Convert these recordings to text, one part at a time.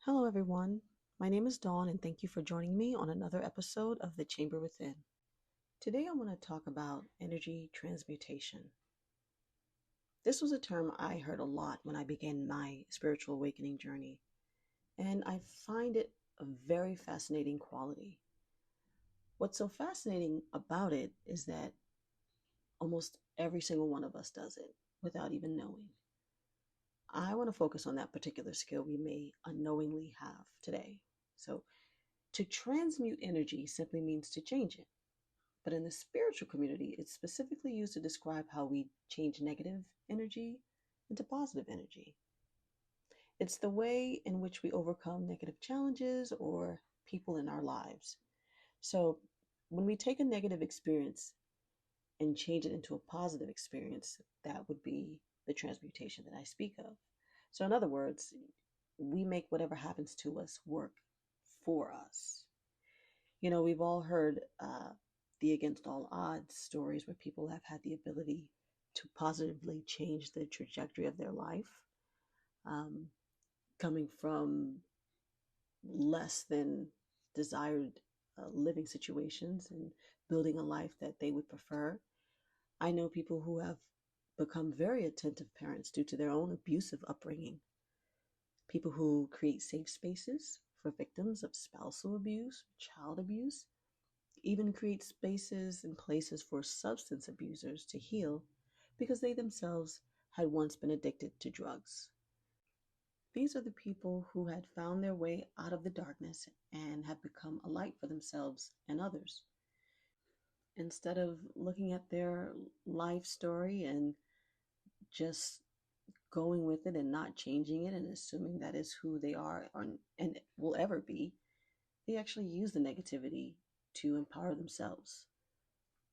Hello, everyone. My name is Dawn, and thank you for joining me on another episode of The Chamber Within. Today, I want to talk about energy transmutation. This was a term I heard a lot when I began my spiritual awakening journey, and I find it a very fascinating quality. What's so fascinating about it is that almost every single one of us does it without even knowing. I want to focus on that particular skill we may unknowingly have today. So, to transmute energy simply means to change it. But in the spiritual community, it's specifically used to describe how we change negative energy into positive energy. It's the way in which we overcome negative challenges or people in our lives. So when we take a negative experience and change it into a positive experience, that would be the transmutation that I speak of. So, in other words, we make whatever happens to us work for us. We've all heard the against all odds stories where people have had the ability to positively change the trajectory of their life, um, coming from less than desired living situations and building a life that they would prefer. I know people who have become very attentive parents due to their own abusive upbringing, people who create safe spaces for victims of spousal abuse, child abuse, even create spaces and places for substance abusers to heal because they themselves had once been addicted to drugs. These are the people who had found their way out of the darkness and have become a light for themselves and others. Instead of looking at their life story and just going with it and not changing it and assuming that is who they are and will ever be, they actually use the negativity to empower themselves.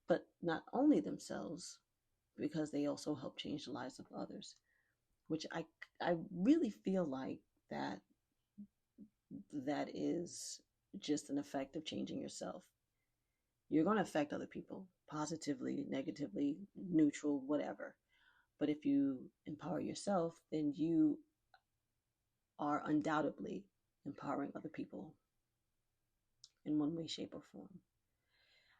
But not only themselves, because they also help change the lives of others, which I really feel like that is just an effect of changing yourself. You're going to affect other people positively, negatively, neutral, whatever. But if you empower yourself, then you are undoubtedly empowering other people in one way, shape, or form.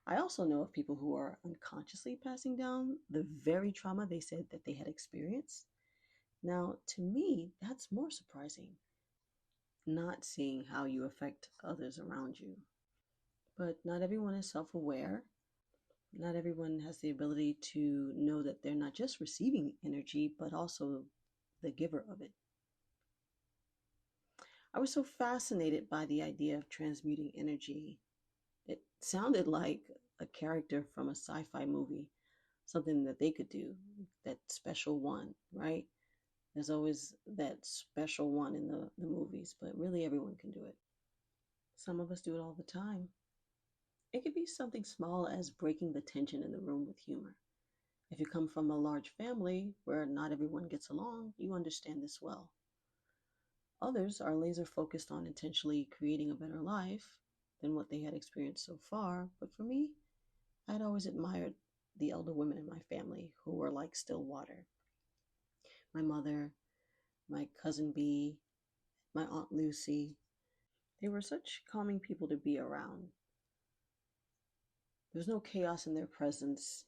I also know of people who are unconsciously passing down the very trauma they said that they had experienced. Now, to me, that's more surprising, not seeing how you affect others around you. But not everyone is self aware. Not everyone has the ability to know that they're not just receiving energy, but also the giver of it. I was so fascinated by the idea of transmuting energy. It sounded like a character from a sci fi movie, something that they could do, that special one, right? There's always that special one in the movies, but really everyone can do it. Some of us do it all the time. It could be something small as breaking the tension in the room with humor. If you come from a large family where not everyone gets along, you understand this well. Others are laser focused on intentionally creating a better life than what they had experienced so far. But for me, I'd always admired the elder women in my family who were like still water. My mother, my cousin B, my Aunt Lucy. They were such calming people to be around. There was no chaos in their presence,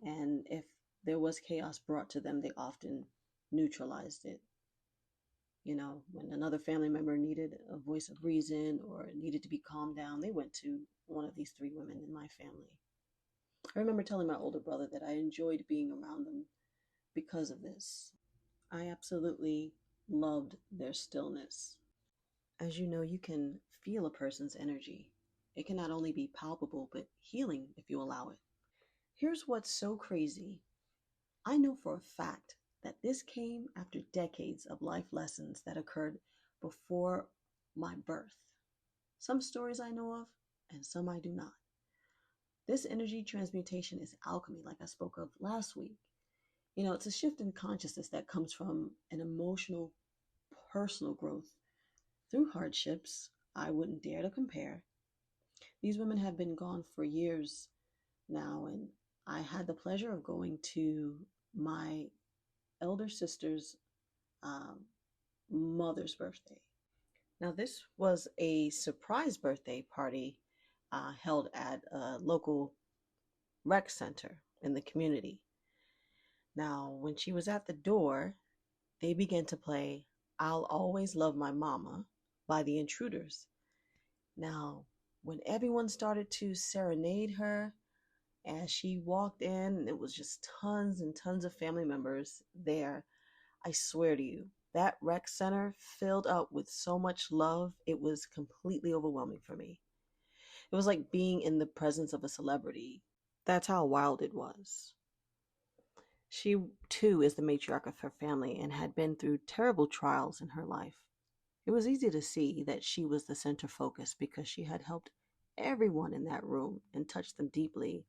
and if there was chaos brought to them, they often neutralized it. When another family member needed a voice of reason or needed to be calmed down, they went to one of these three women in my family. I remember telling my older brother that I enjoyed being around them because of this. I absolutely loved their stillness. As you know, you can feel a person's energy. It can not only be palpable, but healing if you allow it. Here's what's so crazy. I know for a fact that this came after decades of life lessons that occurred before my birth. Some stories I know of, and some I do not. This energy transmutation is alchemy, like I spoke of last week. It's a shift in consciousness that comes from an emotional, personal growth through hardships I wouldn't dare to compare. These women have been gone for years now, and I had the pleasure of going to my elder sister's mother's birthday. Now, this was a surprise birthday party held at a local rec center in the community. Now, when she was at the door, they began to play I'll Always Love My Mama by the Intruders. Now, when everyone started to serenade her as she walked in, it was just tons and tons of family members there. I swear to you, that rec center filled up with so much love, it was completely overwhelming for me. It was like being in the presence of a celebrity. That's how wild it was. She, too, is the matriarch of her family and had been through terrible trials in her life. It was easy to see that she was the center focus because she had helped everyone in that room and touched them deeply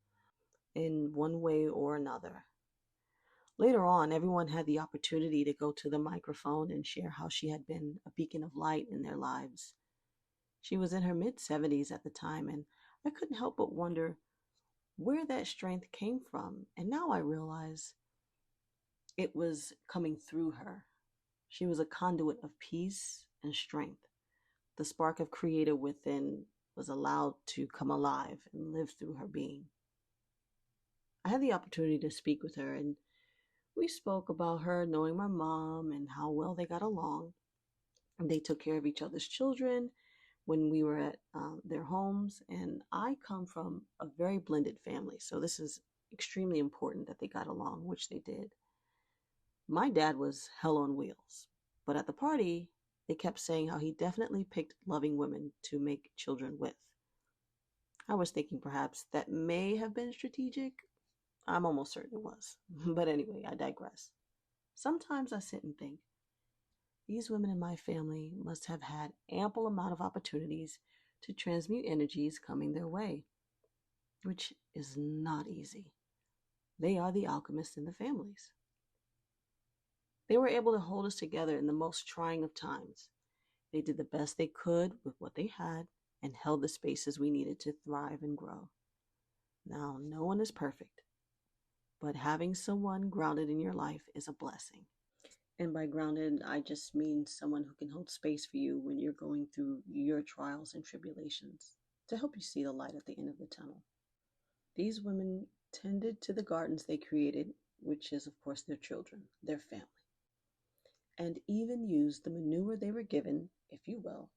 in one way or another. Later on, everyone had the opportunity to go to the microphone and share how she had been a beacon of light in their lives. She was in her mid 70s at the time, and I couldn't help but wonder where that strength came from. And now I realize it was coming through her. She was a conduit of peace and strength. The spark of creator within was allowed to come alive and live through her being. I had the opportunity to speak with her, and we spoke about her knowing my mom and how well they got along. They took care of each other's children when we were at their homes. And I come from a very blended family, so this is extremely important that they got along, which they did. My dad was hell on wheels, but at the party, they kept saying how he definitely picked loving women to make children with. I was thinking perhaps that may have been strategic. I'm almost certain it was. But anyway, I digress. Sometimes I sit and think, these women in my family must have had ample amount of opportunities to transmute energies coming their way, which is not easy. They are the alchemists in the families. They were able to hold us together in the most trying of times. They did the best they could with what they had and held the spaces we needed to thrive and grow. Now, no one is perfect, but having someone grounded in your life is a blessing. And by grounded, I just mean someone who can hold space for you when you're going through your trials and tribulations to help you see the light at the end of the tunnel. These women tended to the gardens they created, which is, of course, their children, their family, and even used the manure they were given, if you will,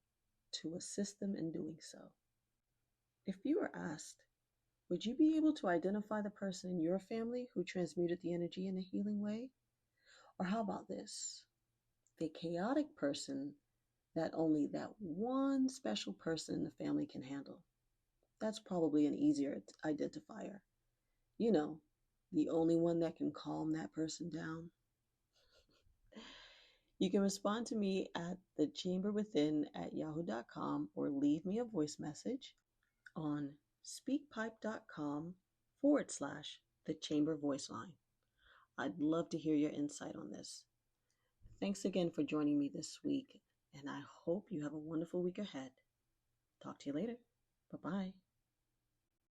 to assist them in doing so. If you were asked, would you be able to identify the person in your family who transmuted the energy in a healing way? Or how about this? The chaotic person that only that one special person in the family can handle. That's probably an easier identifier. You know, the only one that can calm that person down. You can respond to me at thechamberwithin@yahoo.com or leave me a voice message on speakpipe.com/the chamber voice line. I'd love to hear your insight on this. Thanks again for joining me this week, and I hope you have a wonderful week ahead. Talk to you later. Bye bye.